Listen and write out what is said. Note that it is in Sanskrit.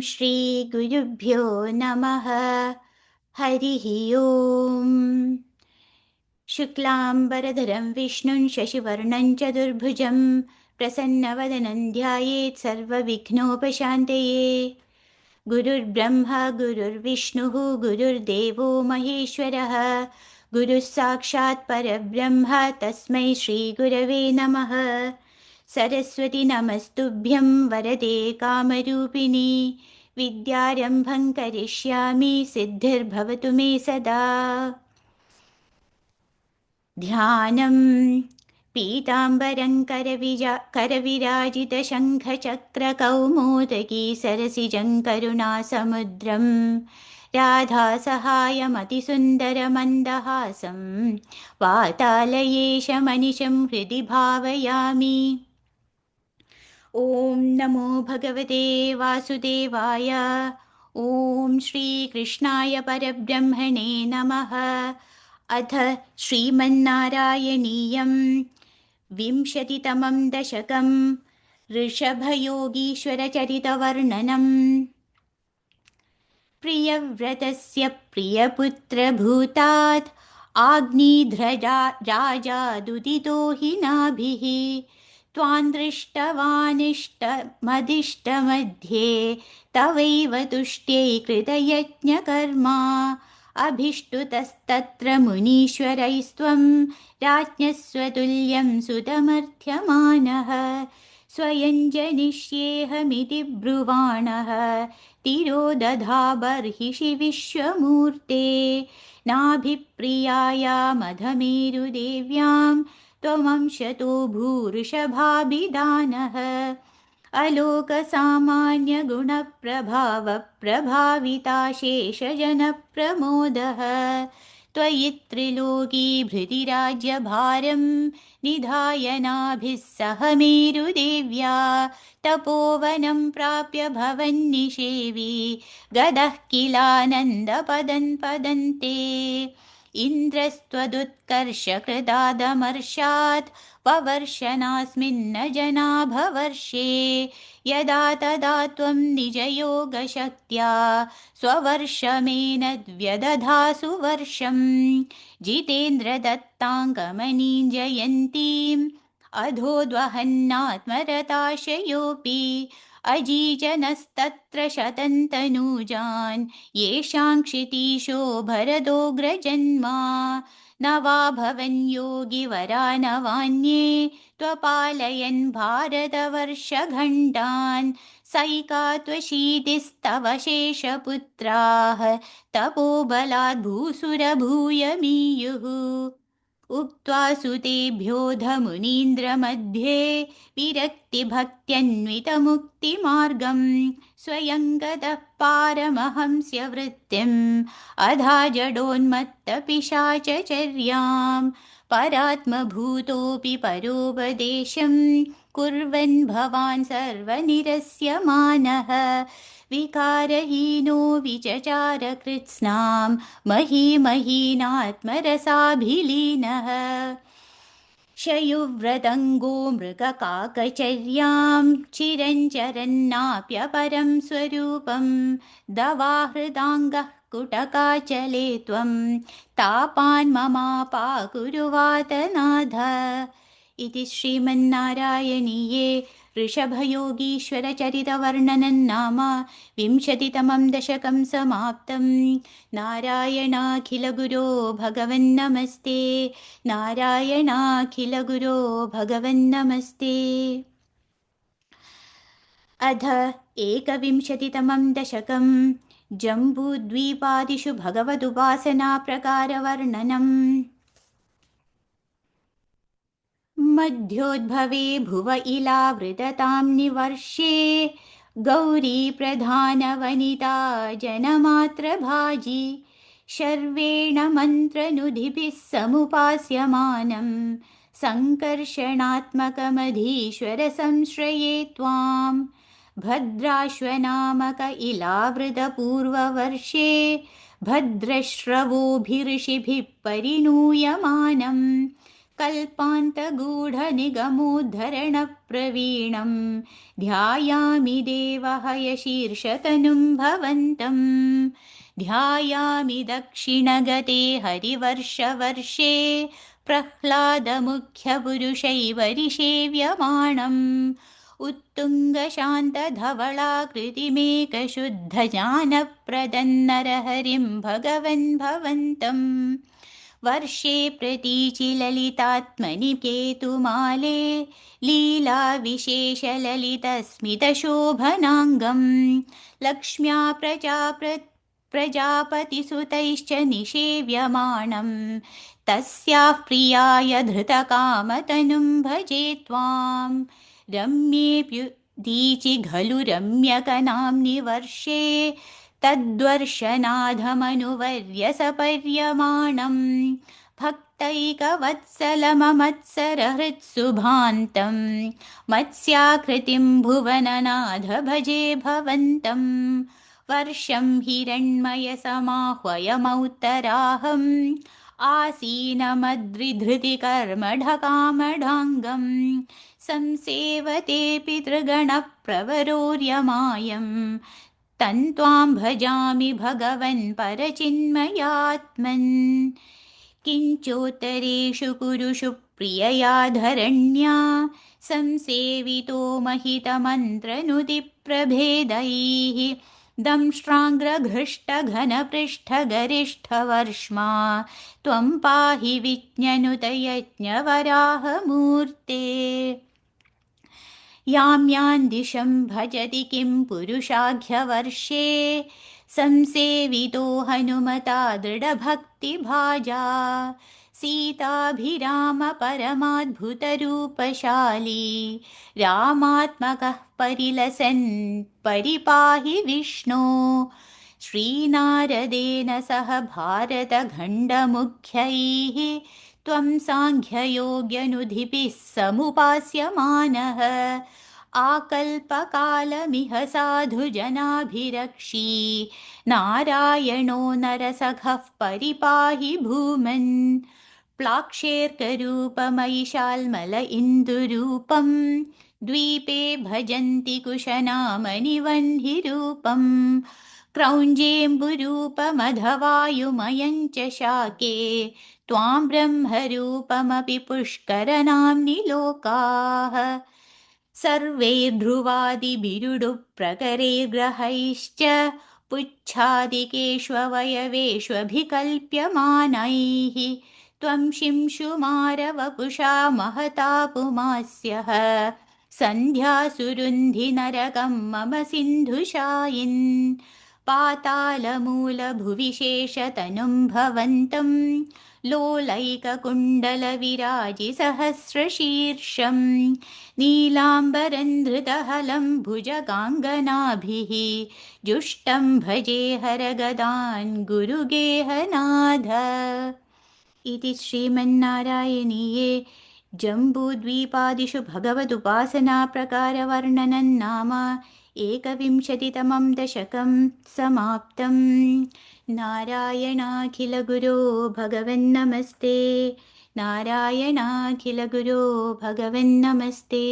श्रीगुरुभ्यो नमः। हरिः ओम्। शुक्लाम्बरधरं विष्णुं शशिवर्णं चतुर्भुजं प्रसन्नवदनं ध्यायेत् सर्वविघ्नोपशान्तये। गुरुर्ब्रह्मा गुरुर्विष्णुः गुरुर्देवो महेश्वरः गुरुः साक्षात् परब्रह्म तस्मै श्रीगुरवे नमः। सरस्वती नमस्तुभ्यं वरदे कामरूपिणी विद्यारम्भं करिष्यामि सिद्धिर्भवतु मे सदा। ध्यानं पीताम्बरं करविराजितशङ्खचक्रकौमोदकी सरसिजं करुणासमुद्रं राधासहायमतिसुन्दरमन्दहासं वातालयेशमनिशं हृदि भावयामि। ॐ नमो भगवते वासुदेवाय। ॐ श्रीकृष्णाय परब्रह्मणे नमः। अथ श्रीमन्नारायणीयं 20तमं दशकं ऋषभयोगीश्वरचरितवर्णनम्। प्रियव्रतस्य प्रियपुत्रभूतात् आग्निध्रराजादुदितो हि नाभिः त्वां दृष्टवानिष्टमदिष्टमध्ये तवैव तुष्ट्यै कृतयज्ञकर्मा अभिष्टुतस्तत्र मुनीश्वरैस्त्वं राज्ञः स्वतुल्यं सुतमर्थ्यमानः स्वयं जनिष्येऽहमिति ब्रुवाणः तिरोदधाबर्हिषि विश्वमूर्ते नाभिप्रियायामधमेरुदेव्यां त्वमंशतो भूऋषभाभिधानः अलोकसामान्यगुणप्रभावप्रभाविताशेषजनप्रमोदः त्वयि त्रिलोकीभृतिराज्यभारं निधाय नाभिः सह मेरुदेव्या तपोवनं प्राप्य भवन्निषेवी गदः किलानन्दपदं पदन्ते इन्द्रस्त्वदुत्कर्षकृदादमर्षात् ववर्षनास्मिन्न जनाभवर्षे यदा तदा त्वं निजयोगशक्त्या स्ववर्षमेनद्व्यदधासु वर्षं जितेन्द्रदत्ताङ्गमनीं जयन्तीम् अधोद्वहन्नात्मरताशयोऽपि अजीजनस्तत्र शतन्तनूजान् येषां क्षितीशो भरदोग्रजन्मा न वा भवन् योगिवरा न वान्ये त्वपालयन् भारतवर्षखण्डान् सैका त्वशीतिस्तव शेषपुत्राः तपोबलाद् भूसुरभूयमीयुः उक्त्वा सुतेभ्योऽधमुनीन्द्रमध्ये विरक्तिभक्त्यन्वितमुक्तिमार्गं स्वयं गतः पारमहंस्य वृत्तिम् अधा जडोन्मत्तपिशाचचर्यां परात्मभूतोऽपि परोपदेशं कुर्वन् भवान् सर्वनिरस्यमानः विकारहीनो विचचार कृत्स्नां महीमहीनात्मरसाभिलीनः शयुव्रतङ्गो मृगकाकचर्यां चिरञ्चरन्नाप्यपरं स्वरूपं दवाहृदाङ्गः कुटकाचले त्वं तापान् ममापाकुरुवातनाथ। इति श्रीमन्नारायणीये ऋषभयोगीश्वरचरितवर्णनं नाम 20तमं दशकं समाप्तं। नारायणाखिलगुरो भगवन्नमस्ते। नारायणाखिलगुरो भगवन्नमस्ते। अध 21तमं दशकं जम्बूद्वीपादिषु भगवदुपासनाप्रकारवर्णनम्। मध्योद्भवे भुव इलावृततां निवर्षे गौरी प्रधानवनिता जनमात्रभाजी शर्वेण मन्त्रनुधिभिः समुपास्यमानं सङ्कर्षणात्मकमधीश्वर संश्रये त्वां भद्राश्वनामक इलावृतपूर्ववर्षे भद्रश्रवोभिऋषिभिः परिणूयमानं कल्पान्तगूढनिगमोद्धरणप्रवीणं ध्यायामि देवहयशीर्षतनुं भवन्तं ध्यायामि दक्षिणगते हरिवर्षवर्षे प्रह्लादमुख्यपुरुषैवरिसेव्यमाणम् उत्तुङ्गशान्तधवलाकृतिमेकशुद्धजानप्रदन्नरहरिं भगवन् भवन्तम् वर्षे प्रतीचिललितात्मनि केतुमाले लीलाविशेषललितस्मितशोभनाङ्गं लक्ष्म्या प्रजापतिसुतैश्च निषेव्यमाणं तस्याः प्रियाय धृतकामतनुं भजे त्वां रम्येऽप्युदीचि खलु रम्यकनाम्नि वर्षे तद्वर्षनाथमनुवर्यसपर्यमाणं भक्तैकवत्सलममत्सरहृत्सुभान्तं मत्स्याकृतिं भुवननाथ भजे भवन्तं वर्षं हिरण्मयसमाह्वयमौत्तराहम् आसीनमद्रिधृतिकर्मढकामढाङ्गं संसेवते पितृगणप्रवरोर्यमायं तन्त्वां भजामि भगवन् परचिन्मयात्मन् किञ्चोत्तरेषु कुरुषु प्रियया धरण्या संसेवितो महितमन्त्रनुतिप्रभेदैः दंष्ट्राङ्ग्रघृष्टघनपृष्ठगरिष्ठवर्ष्मा त्वं पाहि विज्ञनुतयज्ञवराहमूर्ते यां यां दिशं भजति किं पुरुषाख्यवर्षे संसेवितो हनुमता दृढभक्तिभाजा सीताभिरामपरमाद्भुतरूपशाली रामात्मकः परिलसन् परिपाहि विष्णो श्रीनारदेन सह भारतखण्डमुख्यैः त्वं साङ्ख्ययोग्यनुधिभिः समुपास्यमानः आकल्पकालमिह साधुजनाभिरक्षी नारायणो नरसखः परिपाहि भूमन् प्लाक्षेर्करूपमयिशाल्मल इन्दुरूपं द्वीपे भजन्ति कुशनामनिवह्निरूपं क्रौञ्जेऽम्बुरूपमधवायुमयं च शाके त्वां ब्रह्मरूपमपि पुष्करनाम्नि लोकाः सर्वैर्ध्रुवादिभिरुडुप्रकरैर्ग्रहैश्च पुच्छादिकेष्ववयवेष्वभिकल्प्यमानैः त्वं शिंशुमारवपुषा महता पुमास्यः सन्ध्यासुरुन्धिनरकं मम सिन्धुशायिन् पातालमूलभुविशेषतनुं भवन्तं लोलैककुण्डलविराजिसहस्रशीर्षं नीलाम्बरं धृतहलं भुजगाङ्गनाभिः जुष्टं भजे हरगदान् गुरुगेहनाथ इति श्रीमन्नारायणीये जम्बूद्वीपादिषु भगवदुपासनाप्रकारवर्णनं नाम एकविंशतितमं दशकं समाप्तं। नारायणाखिलगुरो भगवन्नमस्ते। नारायणाखिलगुरो भगवन्नमस्ते।